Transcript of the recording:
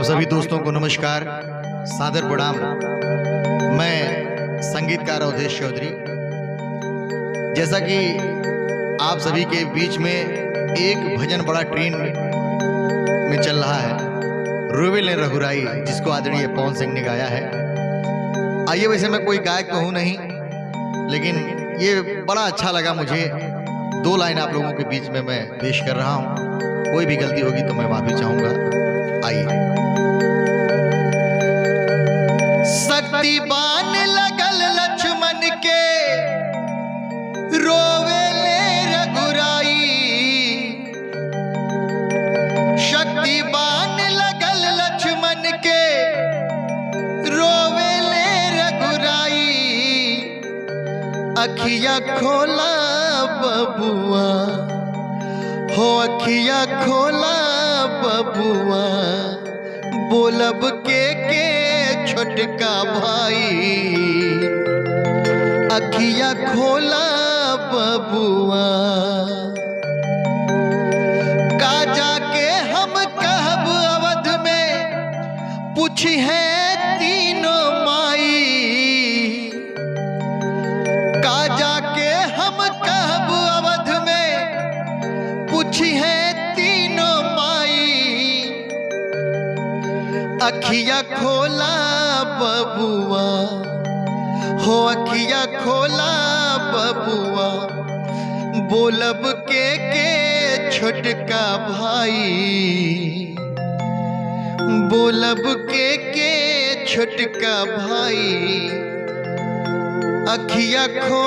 आप सभी दोस्तों को नमस्कार, सादर प्रणाम। मैं संगीतकार अवधेश चौधरी। जैसा कि आप सभी के बीच में एक भजन बड़ा ट्रेंड में चल रहा है, रोवे ले रघुराई, जिसको आदरणीय पवन सिंह ने गाया है। आइए, वैसे मैं कोई गायक तो हूँ नहीं, लेकिन ये बड़ा अच्छा लगा मुझे। दो लाइन आप लोगों के बीच में मैं पेश कर रहा हूँ। कोई भी गलती होगी तो मैं माफी चाहूंगा। आइए। शक्तिबान लगल लक्ष्मण के, रोवे ले रघुराई। शक्तिबान लगल लक्ष्मण के, रोवे ले रघुराई। अखिया खोला बबुआ हो, अखिया खोला बबुआ, बोलब के छोटका भाई। अखिया खोला बबुआ, का जाके हम कहब अवध में, पूछी है तीनों माई। का जाके हम कहब अवध में, पूछी है तीनों माई। अखिया खोला बबुआ हो, अखिया खोला बबुआ, बोलब के छोटका भाई। बोलब के छोटका भाई। अखिया खोला